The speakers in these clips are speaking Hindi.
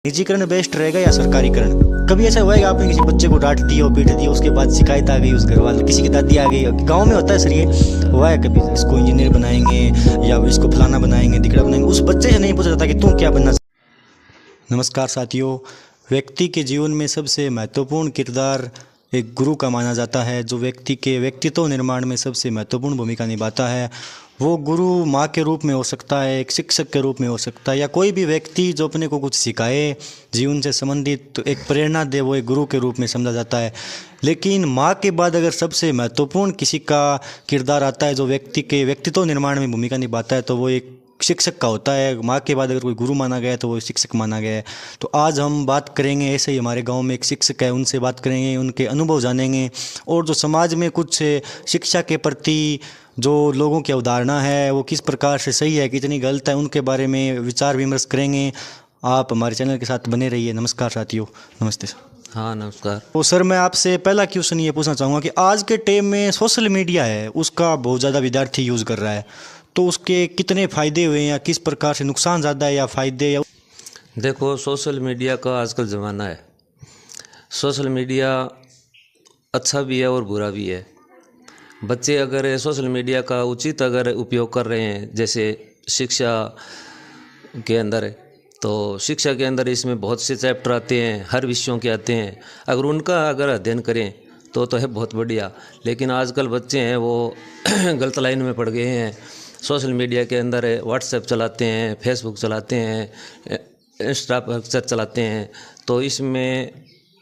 निजीकरण बेस्ट रहेगा या सरकारीकरण? कभी ऐसा हुआ है कि आपने किसी बच्चे को डांट दी हो, पीट दी हो, उसके बाद शिकायत आ गई उस घर वाले, किसी की दादी आ गई, गांव में होता है सर, ये हुआ है कभी? इसको इंजीनियर बनाएंगे या इसको फलाना बनाएंगे, दिकड़ा बनाएंगे, उस बच्चे से नहीं पूछा जाता कि तू क्या बनना। नमस्कार साथियों, व्यक्ति के जीवन में सबसे महत्वपूर्ण किरदार एक गुरु का माना जाता है, जो व्यक्ति के व्यक्तित्व निर्माण में सबसे महत्वपूर्ण भूमिका निभाता है। वो गुरु माँ के रूप में हो सकता है, एक शिक्षक के रूप में हो सकता है, या कोई भी व्यक्ति जो अपने को कुछ सिखाए, जीवन से संबंधित तो एक प्रेरणा दे, वो एक गुरु के रूप में समझा जाता है। लेकिन माँ के बाद अगर सबसे महत्वपूर्ण किसी का किरदार आता है जो व्यक्ति के व्यक्तित्व निर्माण में भूमिका निभाता है, तो वो एक शिक्षक का होता है। माँ के बाद अगर कोई गुरु माना गया है तो वो शिक्षक माना गया है। तो आज हम बात करेंगे, ऐसे ही हमारे गांव में एक शिक्षक है, उनसे बात करेंगे, उनके अनुभव जानेंगे, और जो समाज में कुछ शिक्षा के प्रति जो लोगों की अवधारणा है वो किस प्रकार से सही है, कितनी गलत है, उनके बारे में विचार विमर्श करेंगे। आप हमारे चैनल के साथ बने रहिए। नमस्कार साथियों। नमस्ते सर। हाँ नमस्कार। तो सर, मैं आपसे पहला क्वेश्चन ये पूछना चाहूँगा कि आज के टाइम में सोशल मीडिया है, उसका बहुत ज़्यादा विद्यार्थी यूज़ कर रहा है, तो उसके कितने फ़ायदे हुए या किस प्रकार से नुकसान ज़्यादा है या फ़ायदे? या देखो, सोशल मीडिया का आजकल ज़माना है। सोशल मीडिया अच्छा भी है और बुरा भी है। बच्चे अगर सोशल मीडिया का उचित अगर उपयोग कर रहे हैं, जैसे शिक्षा के अंदर, तो शिक्षा के अंदर इसमें बहुत से चैप्टर आते हैं, हर विषयों के आते हैं। अगर उनका अगर अध्ययन करें तो है बहुत बढ़िया। लेकिन आजकल बच्चे हैं वो गलत लाइन में पड़ गए हैं। सोशल मीडिया के अंदर व्हाट्सएप चलाते हैं, फेसबुक चलाते हैं, इंस्टा पर चलाते हैं, तो इसमें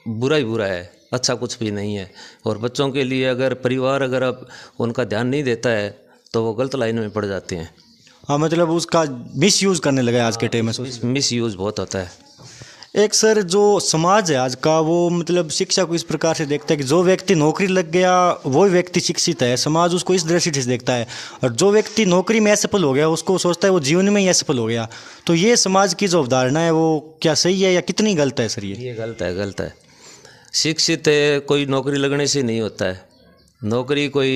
बुरा ही बुरा है, अच्छा कुछ भी नहीं है। और बच्चों के लिए अगर परिवार अगर अब उनका ध्यान नहीं देता है तो वो गलत लाइन में पड़ जाते हैं। हाँ, मतलब उसका मिस यूज़ करने लगा है आज के टाइम में। मिस यूज़ बहुत होता है। एक सर, जो समाज है आज का, वो मतलब शिक्षा को इस प्रकार से देखता है कि जो व्यक्ति नौकरी लग गया वो व्यक्ति शिक्षित है। समाज उसको इस दृष्टि से देखता है, और जो व्यक्ति नौकरी में असफल हो गया उसको सोचता है वो जीवन में ही असफल हो गया। तो ये समाज की जो अवधारणा है वो क्या सही है या कितनी गलत है सर? ये गलत है, गलत है। शिक्षित है कोई नौकरी लगने से नहीं होता है। नौकरी कोई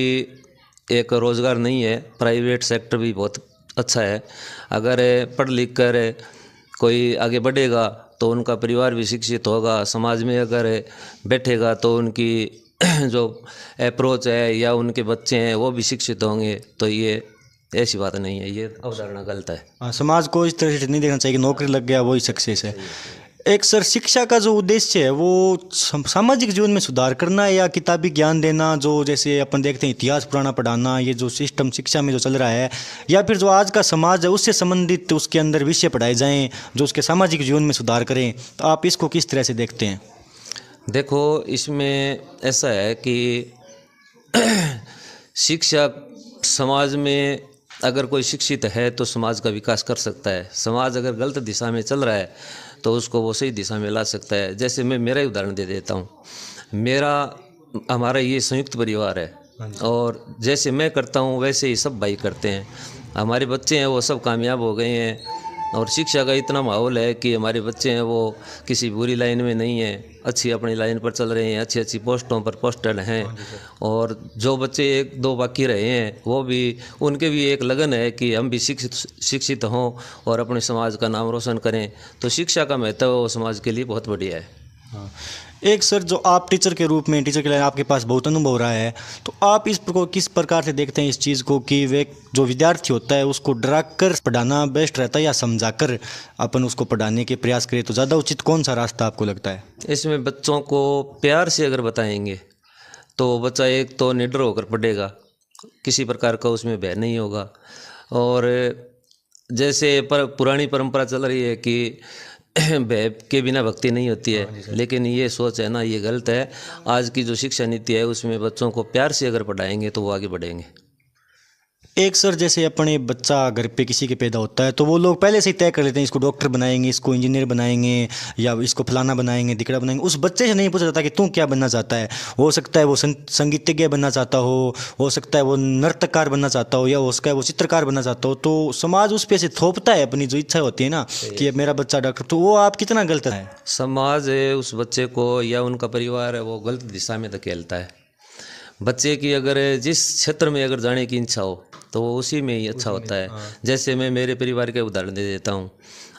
एक रोज़गार नहीं है। प्राइवेट सेक्टर भी बहुत अच्छा है। अगर पढ़ लिख कर कोई आगे बढ़ेगा तो उनका परिवार भी शिक्षित होगा, समाज में अगर बैठेगा तो उनकी जो अप्रोच है या उनके बच्चे हैं वो भी शिक्षित होंगे। तो ये ऐसी बात नहीं है, ये अवधारणा गलत है। हाँ, समाज को इस तरह से नहीं देखना चाहिए कि नौकरी लग गया वही सक्सेस है। एक सर, शिक्षा का जो उद्देश्य है वो सामाजिक जीवन में सुधार करना है या किताबी ज्ञान देना, जो जैसे अपन देखते हैं इतिहास पुराना पढ़ाना, ये जो सिस्टम शिक्षा में जो चल रहा है, या फिर जो आज का समाज है उससे संबंधित उसके अंदर विषय पढ़ाए जाएं जो उसके सामाजिक जीवन में सुधार करें? तो आप इसको किस तरह से देखते हैं? देखो, इसमें ऐसा है कि शिक्षा समाज में अगर कोई शिक्षित है तो समाज का विकास कर सकता है। समाज अगर गलत दिशा में चल रहा है तो उसको वो सही दिशा में ला सकता है। जैसे मैं मेरा ही उदाहरण दे देता हूँ। हमारा ये संयुक्त परिवार है, और जैसे मैं करता हूँ वैसे ही सब भाई करते हैं। हमारे बच्चे हैं वो सब कामयाब हो गए हैं, और शिक्षा का इतना माहौल है कि हमारे बच्चे हैं वो किसी बुरी लाइन में नहीं हैं, अच्छी अपनी लाइन पर चल रहे हैं, अच्छी अच्छी पोस्टों पर पोस्टेड हैं। और जो बच्चे एक दो बाकी रहे हैं वो भी, उनके भी एक लगन है कि हम भी शिक्षित हों और अपने समाज का नाम रोशन करें। तो शिक्षा का महत्व समाज के लिए बहुत बढ़िया है। हाँ। एक सर, जो आप टीचर के रूप में, टीचर के लिए आपके पास बहुत अनुभव रहा है, तो आप इस प्रकार किस प्रकार से देखते हैं इस चीज़ को कि वे जो विद्यार्थी होता है उसको डरा कर पढ़ाना बेस्ट रहता है या समझा कर अपन उसको पढ़ाने के प्रयास करें तो ज़्यादा उचित कौन सा रास्ता आपको लगता है? इसमें बच्चों को प्यार से अगर बताएंगे तो बच्चा एक तो निडर होकर पढ़ेगा, किसी प्रकार का उसमें भय नहीं होगा। और जैसे पुरानी परंपरा चल रही है कि भय के बिना भक्ति नहीं होती है, लेकिन ये सोच है ना, ये गलत है। आज की जो शिक्षा नीति है उसमें बच्चों को प्यार से अगर पढ़ाएंगे तो वो आगे बढ़ेंगे। एक सर, जैसे अपने बच्चा घर पे किसी के पैदा होता है तो वो लोग पहले से ही तय कर लेते हैं इसको डॉक्टर बनाएंगे, इसको इंजीनियर बनाएंगे, या इसको फलाना बनाएंगे, दिकड़ा बनाएंगे। उस बच्चे से नहीं पूछा जाता कि तू क्या बनना चाहता है। हो सकता है वो संगीतज्ञ बनना चाहता हो सकता है वो नर्तककार बनना चाहता हो, या हो सकता है वो चित्रकार बनना चाहता हो। तो समाज उस पे से थोपता है अपनी जो इच्छा होती है ना कि मेरा बच्चा डॉक्टर, तो वो आप कितना गलत है? समाज उस बच्चे को या उनका परिवार है वो गलत दिशा में धकेलता है। बच्चे की अगर जिस क्षेत्र में अगर जाने की इच्छा हो तो वो उसी में ही अच्छा होता है। जैसे मैं मेरे परिवार के उदाहरण दे देता हूँ।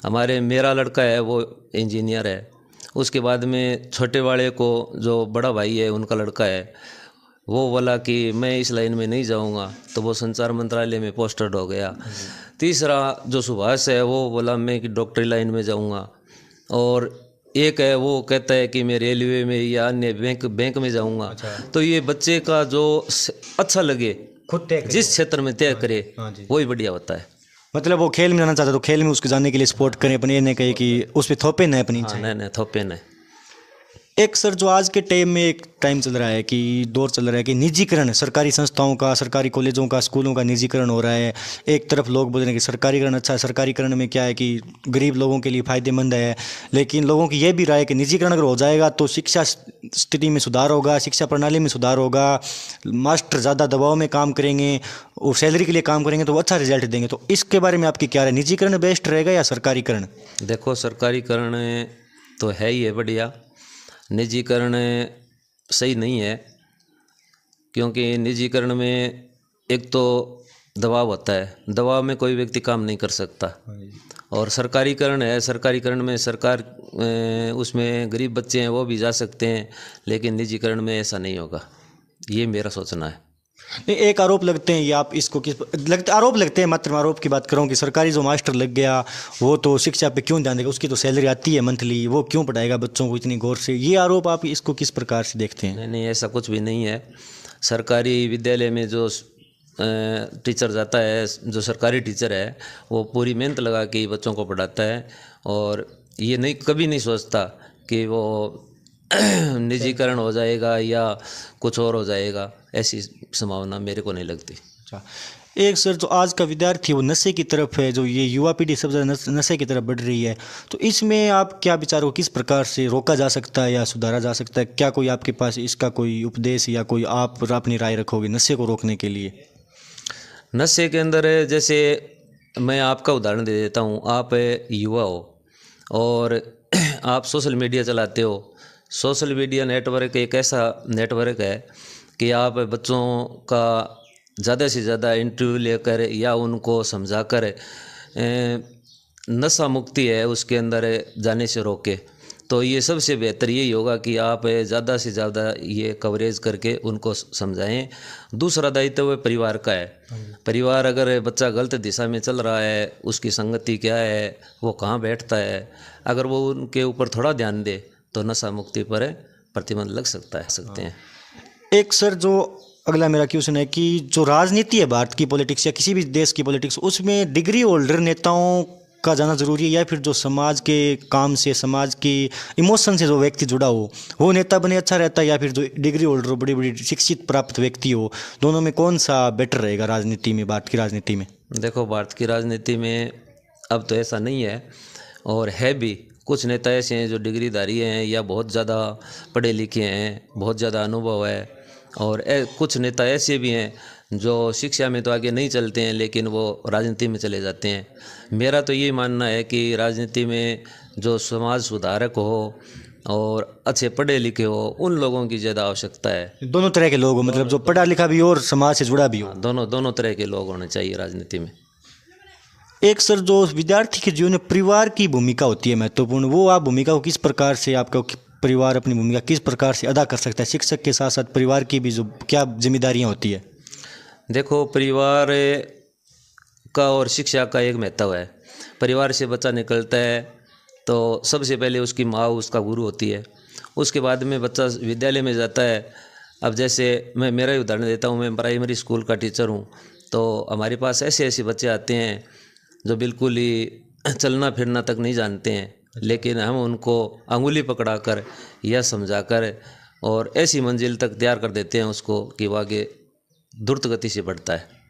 हमारे मेरा लड़का है वो इंजीनियर है, उसके बाद में छोटे वाले को जो बड़ा भाई है उनका लड़का है वो बोला कि मैं इस लाइन में नहीं जाऊंगा, तो वो संचार मंत्रालय में पोस्टेड हो गया। तीसरा जो सुभाष है वो बोला मैं कि डॉक्टरी लाइन में जाऊंगा, और एक है वो कहता है कि मैं रेलवे में या अन्य बैंक में जाऊंगा। तो ये बच्चे का जो अच्छा लगे खुद तय जिस क्षेत्र में तय करे वही बढ़िया होता है। मतलब वो खेल में जाना चाहता है तो खेल में उसको जाने के लिए सपोर्ट करें, अपने ये नहीं कहे कि उस पर थोपे न अपनी इच्छा। नहीं थोपे नहीं। एक सर जो आज के टाइम में एक टाइम चल रहा है कि दौर चल रहा है कि निजीकरण, सरकारी संस्थाओं का, सरकारी कॉलेजों का, स्कूलों का निजीकरण हो रहा है। एक तरफ लोग बोल रहे हैं कि सरकारीकरण अच्छा है, सरकारीकरण में क्या है कि गरीब लोगों के लिए फ़ायदेमंद है, लेकिन लोगों की यह भी राय है कि निजीकरण अगर हो जाएगा तो शिक्षा स्थिति में सुधार होगा, शिक्षा प्रणाली में सुधार होगा, मास्टर ज़्यादा दबाव में काम करेंगे और सैलरी के लिए काम करेंगे तो वो अच्छा रिजल्ट देंगे। तो इसके बारे में आपकी क्या राय, निजीकरण बेस्ट रहेगा या सरकारीकरण? देखो सरकारीकरण तो है ही है बढ़िया, निजीकरण सही नहीं है, क्योंकि निजीकरण में एक तो दबाव होता है, दबाव में कोई व्यक्ति काम नहीं कर सकता। और सरकारीकरण है, सरकारीकरण में सरकार उसमें गरीब बच्चे हैं वो भी जा सकते हैं, लेकिन निजीकरण में ऐसा नहीं होगा, ये मेरा सोचना है। एक आरोप लगते हैं, ये आप इसको किस लगते आरोप लगते हैं, मात्र आरोप की बात करूँ कि सरकारी जो मास्टर लग गया वो तो शिक्षा पे क्यों ध्यान देगा, उसकी तो सैलरी आती है मंथली, वो क्यों पढ़ाएगा बच्चों को इतनी गौर से, ये आरोप आप इसको किस प्रकार से देखते हैं? नहीं ऐसा कुछ भी नहीं है। सरकारी विद्यालय में जो टीचर जाता है, जो सरकारी टीचर है वो पूरी मेहनत लगा के बच्चों को पढ़ाता है, और ये नहीं कभी नहीं सोचता कि वो निजीकरण हो जाएगा या कुछ और हो जाएगा, ऐसी संभावना मेरे को नहीं लगती। अच्छा, एक सर जो आज का विद्यार्थी वो नशे की तरफ है, जो ये युवा पीढ़ी सब ज़्यादा नशे की तरफ बढ़ रही है, तो इसमें आप क्या विचार हो, किस प्रकार से रोका जा सकता है या सुधारा जा सकता है? क्या कोई आपके पास इसका कोई उपदेश या कोई आप अपनी राय रखोगे नशे को रोकने के लिए? नशे के अंदर जैसे मैं आपका उदाहरण दे देता हूँ, आप युवा हो और आप सोशल मीडिया चलाते हो। सोशल मीडिया नेटवर्क एक ऐसा नेटवर्क है कि आप बच्चों का ज़्यादा से ज़्यादा इंटरव्यू लेकर या उनको समझाकर नशा मुक्ति है उसके अंदर जाने से रोके, तो ये सबसे बेहतर यही होगा कि आप ज़्यादा से ज़्यादा ये कवरेज करके उनको समझाएं। दूसरा दायित्व परिवार का है। परिवार अगर बच्चा गलत दिशा में चल रहा है, उसकी संगति क्या है, वो कहाँ बैठता है, अगर वो उनके ऊपर थोड़ा ध्यान दे तो नशा मुक्ति पर प्रतिबंध लग सकते हैं। एक सर जो अगला मेरा क्वेश्चन है कि जो राजनीति है भारत की पॉलिटिक्स या किसी भी देश की पॉलिटिक्स, उसमें डिग्री होल्डर नेताओं का जाना ज़रूरी है या फिर जो समाज के काम से, समाज की इमोशन से जो व्यक्ति जुड़ा हो वो नेता बने अच्छा रहता है, या फिर जो डिग्री होल्डर हो, बड़ी बड़ी शिक्षित प्राप्त व्यक्ति हो, दोनों में कौन सा बेटर रहेगा राजनीति में, भारत की राजनीति में? देखो भारत की राजनीति में अब तो ऐसा नहीं है, और है भी कुछ नेता ऐसे हैं जो डिग्रीधारी हैं या बहुत ज़्यादा पढ़े लिखे हैं, बहुत ज़्यादा अनुभव है, और कुछ नेता ऐसे भी हैं जो शिक्षा में तो आगे नहीं चलते हैं लेकिन वो राजनीति में चले जाते हैं। मेरा तो ये मानना है कि राजनीति में जो समाज सुधारक हो और अच्छे पढ़े लिखे हो, उन लोगों की ज़्यादा आवश्यकता है। दोनों तरह के लोग, मतलब जो पढ़ा लिखा भी हो और समाज से जुड़ा भी हो। दोनों तरह के लोग होने चाहिए राजनीति में। एक सर जो विद्यार्थी के जीवन में परिवार की भूमिका होती है महत्वपूर्ण, वो आप भूमिका को किस प्रकार से, आपका परिवार अपनी भूमिका किस प्रकार से अदा कर सकता है? शिक्षक के साथ साथ परिवार की भी जो क्या जिम्मेदारियां होती है? देखो परिवार का और शिक्षा का एक महत्व है। परिवार से बच्चा निकलता है तो सबसे पहले उसकी माँ उसका गुरु होती है, उसके बाद में बच्चा विद्यालय में जाता है। अब जैसे मैं मेरा ही उदाहरण देता हूँ, मैं प्राइमरी स्कूल का टीचर हूँ, तो हमारे पास ऐसे बच्चे आते हैं जो बिल्कुल ही चलना फिरना तक नहीं जानते हैं, लेकिन हम उनको अंगुली पकड़ाकर या समझाकर और ऐसी मंजिल तक तैयार कर देते हैं उसको कि वो आगे द्रुत गति से बढ़ता है।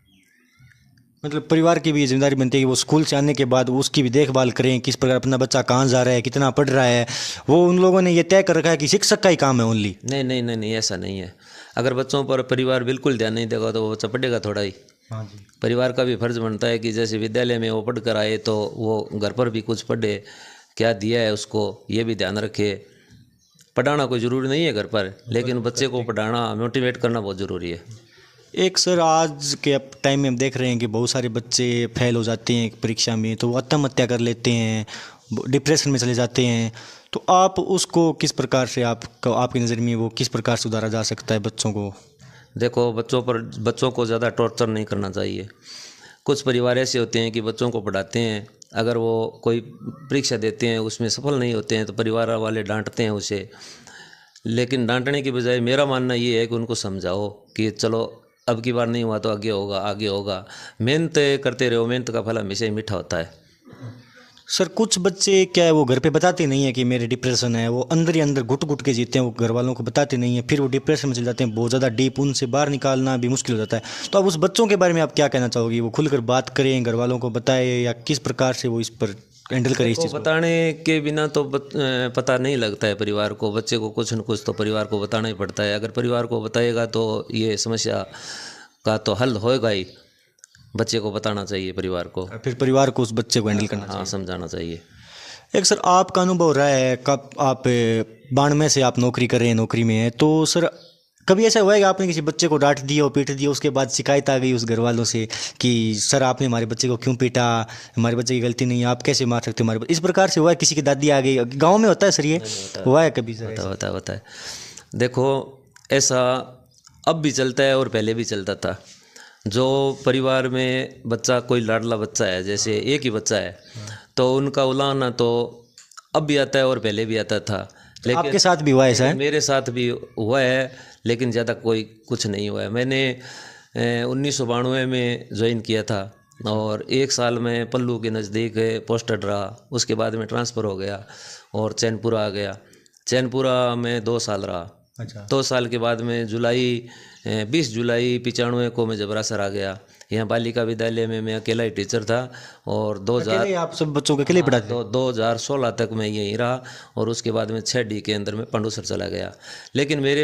मतलब परिवार की भी जिम्मेदारी बनती है कि वो स्कूल से आने के बाद उसकी भी देखभाल करें, किस प्रकार अपना बच्चा कहाँ जा रहा है, कितना पढ़ रहा है। वो उन लोगों ने ये तय कर रखा है कि शिक्षक का ही काम है ओनली। नहीं, ऐसा नहीं है। अगर बच्चों पर परिवार बिल्कुल ध्यान नहीं देगा तो वो बच्चा पढ़ेगा थोड़ा ही। हाँ जी। परिवार का भी फर्ज बनता है कि जैसे विद्यालय में वो पढ़ कर आए तो वो घर पर भी कुछ पढ़े, क्या दिया है उसको ये भी ध्यान रखे। पढ़ाना कोई ज़रूरी नहीं है घर पर, लेकिन बच्चे को पढ़ाना, मोटिवेट करना बहुत ज़रूरी है। एक सर आज के अब टाइम में हम देख रहे हैं कि बहुत सारे बच्चे फेल हो जाते हैं परीक्षा में, तो वो आत्महत्या कर लेते हैं, डिप्रेशन में चले जाते हैं। तो आप उसको किस प्रकार से आपकी नज़र में वो किस प्रकार सुधारा जा सकता है बच्चों को? देखो, बच्चों को ज़्यादा टॉर्चर नहीं करना चाहिए। कुछ परिवार ऐसे होते हैं कि बच्चों को पढ़ाते हैं, अगर वो कोई परीक्षा देते हैं उसमें सफल नहीं होते हैं तो परिवार वाले डांटते हैं उसे। लेकिन डांटने की बजाय मेरा मानना ये है कि उनको समझाओ कि चलो अब की बार नहीं हुआ तो आगे होगा, आगे होगा। मेहनत करते रहो, मेहनत का फल हमेशा ही मीठा होता है। सर कुछ बच्चे क्या है वो घर पे बताते नहीं है कि मेरे डिप्रेशन है, वो अंदर ही अंदर घुट घुट के जीते हैं, वो घर वालों को बताते नहीं है, फिर वो डिप्रेशन में चले जाते हैं बहुत ज़्यादा डीप, उनसे बाहर निकालना भी मुश्किल हो जाता है। तो अब उस बच्चों के बारे में आप क्या कहना चाहोगे? वो खुलकर बात करें, घर वालों को बताएं, या किस प्रकार से वो इस पर हैंडल करें इस चीज़ को? बताने के बिना तो पता नहीं लगता है परिवार को। बच्चे को कुछ न कुछ तो परिवार को बताना ही पड़ता है। अगर परिवार को बताएगा तो ये समस्या का तो हल होएगा ही। बच्चे को बताना चाहिए परिवार को, फिर परिवार को उस बच्चे को हैंडल करना हाँ, समझाना चाहिए। एक सर आपका अनुभव रहा है, कब आप 92 से आप नौकरी कर रहे हैं, नौकरी में है, तो सर कभी ऐसा हुआ है कि आपने किसी बच्चे को डांट दिया और पीट दिया, उसके बाद शिकायत आ गई उस घर वालों से कि सर आपने हमारे बच्चे को क्यों पीटा, हमारे बच्चे की गलती नहीं है, आप कैसे मार सकते हो हमारे बच्चे? इस प्रकार से हुआ है? किसी की दादी आ गई? गाँव में होता है सर, ये हुआ है कभी सर? होता है। देखो, ऐसा अब भी चलता है और पहले भी चलता था। जो परिवार में बच्चा, कोई लाडला बच्चा है, जैसे एक ही बच्चा है, तो उनका उलाहना तो अब भी आता है और पहले भी आता था। लेकिन आपके साथ भी हुआ है सर? मेरे साथ भी हुआ है, लेकिन ज़्यादा कोई कुछ नहीं हुआ है। मैंने 1992 में ज्वाइन किया था और 1 साल में पल्लू के नज़दीक पोस्टेड रहा। उसके बाद में ट्रांसफ़र हो गया और चैनपुरा आ गया। चैनपुरा में 2 साल रहा। अच्छा। 2 साल के बाद में 20 जुलाई 95 को मैं जबरासर आ गया। यहाँ बालिका विद्यालय में मैं अकेला ही टीचर था और 2000 आप सब बच्चों को अकेले पढ़ाते? 2016 तक मैं यहीं रहा और उसके बाद में 6D के अंदर में पंडुसर चला गया। लेकिन मेरे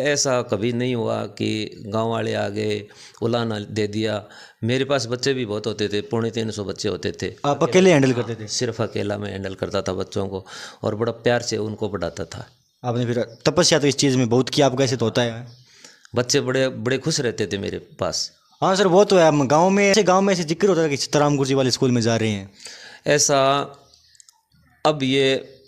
ऐसा कभी नहीं हुआ कि गांव वाले आ गए, उलाहना दे दिया। मेरे पास बच्चे भी बहुत होते थे, 350 बच्चे होते थे। आप अकेले हैंडल करते थे? सिर्फ अकेला मैं हैंडल करता था बच्चों को और बड़ा प्यार से उनको पढ़ाता था। आपने फिर तपस्या तो इस चीज़ में बहुत किया, आपका ऐसे तो होता है? बच्चे बड़े बड़े खुश रहते थे मेरे पास। हाँ सर, वो तो है। हम गांव में ऐसे जिक्र होता था कि सीताराम गुरुजी वाले स्कूल में जा रहे हैं, ऐसा अब ये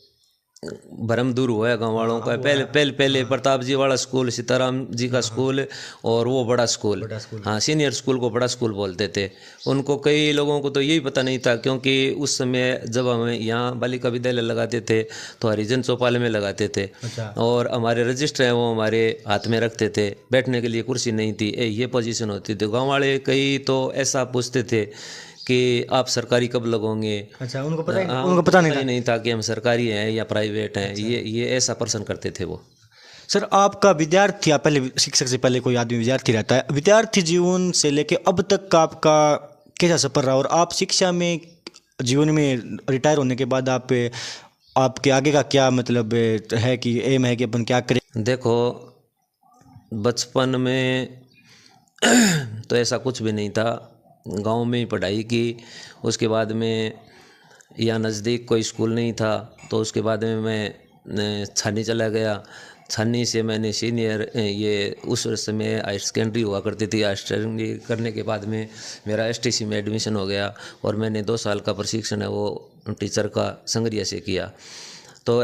भरम दूर हुआ है गाँव वालों का। पहले प्रताप जी वाला स्कूल, सीताराम जी का स्कूल और वो बड़ा स्कूल, हाँ, सीनियर स्कूल को बड़ा स्कूल बोलते थे। उनको कई लोगों को तो यही पता नहीं था, क्योंकि उस समय जब हमें यहाँ बालिका विद्यालय लगाते थे तो हरिजन चौपाल में लगाते थे। अच्छा। और हमारे रजिस्टर हैं वो हमारे हाथ में रखते थे, बैठने के लिए कुर्सी नहीं थी, ये पोजीशन होती थी। गाँव वाले कई तो ऐसा पूछते थे कि आप सरकारी कब लगोगे? अच्छा, उनको पता नहीं था कि हम सरकारी हैं या प्राइवेट हैं। ये ऐसा प्रश्न करते थे वो। सर आपका विद्यार्थी, आप पहले शिक्षक से पहले कोई आदमी विद्यार्थी रहता है, विद्यार्थी जीवन से लेके अब तक का आपका कैसा सफ़र रहा? और आप शिक्षा में जीवन में रिटायर होने के बाद आपके आगे का क्या मतलब है कि एम है कि अपन क्या करें? देखो, बचपन में तो ऐसा कुछ भी नहीं था। गांव में ही पढ़ाई की। उसके बाद में यहाँ नज़दीक कोई स्कूल नहीं था, तो उसके बाद में मैं छानी चला गया। छानी से मैंने सीनियर, ये उस समय हायर सेकेंडरी हुआ करती थी, हायर सेकेंडरी करने के बाद में मेरा STC में एडमिशन हो गया और मैंने 2 साल का प्रशिक्षण है वो टीचर का संगरिया से किया। तो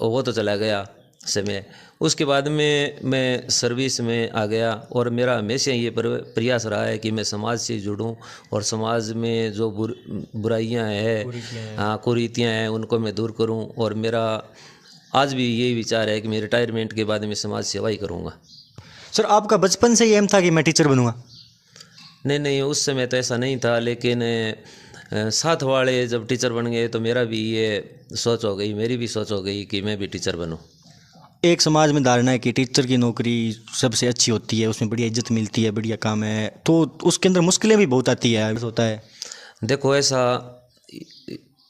वो तो चला गया समय। उसके बाद में मैं सर्विस में आ गया और मेरा हमेशा ये प्रयास रहा है कि मैं समाज से जुड़ूं और समाज में जो बुराइयां हैं, हाँ, कुरीतियां हैं, उनको मैं दूर करूं। और मेरा आज भी यही विचार है कि मैं रिटायरमेंट के बाद में समाज सेवा ही करूँगा। सर आपका बचपन से ही एम था कि मैं टीचर बनूँगा? नहीं, उस समय तो ऐसा नहीं था, लेकिन साथ वाले जब टीचर बन गए तो मेरा भी ये सोच हो गई, मेरी भी सोच हो गई कि मैं भी टीचर बनूँ। एक समाज में धारणा है कि टीचर की नौकरी सबसे अच्छी होती है, उसमें बढ़िया इज्जत मिलती है, बढ़िया काम है, तो उसके अंदर मुश्किलें भी बहुत आती है, होता है। देखो, ऐसा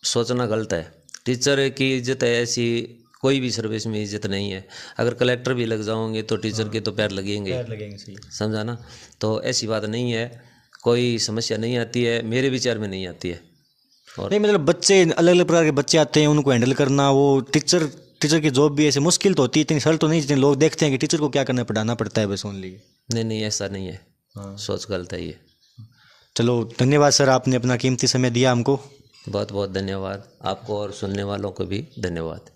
सोचना गलत है। टीचर की इज्जत है, ऐसी कोई भी सर्विस में इज्जत नहीं है। अगर कलेक्टर भी लग जाओगे तो टीचर के तो पैर लगेंगे, समझा ना? तो ऐसी बात नहीं है, कोई समस्या नहीं आती है, मेरे विचार में नहीं आती है। और नहीं, मतलब बच्चे अलग अलग प्रकार के बच्चे आते हैं, उनको हैंडल करना, वो टीचर की जॉब भी ऐसे मुश्किल तो होती है, इतनी सरल तो नहीं जितने लोग देखते हैं कि टीचर को क्या करना, पढ़ाना पड़ता है बस ओनली। नहीं नहीं, ऐसा नहीं है, हाँ। सोच गलत है ये। चलो धन्यवाद सर, आपने अपना कीमती समय दिया हमको। बहुत बहुत धन्यवाद आपको और सुनने वालों को भी धन्यवाद।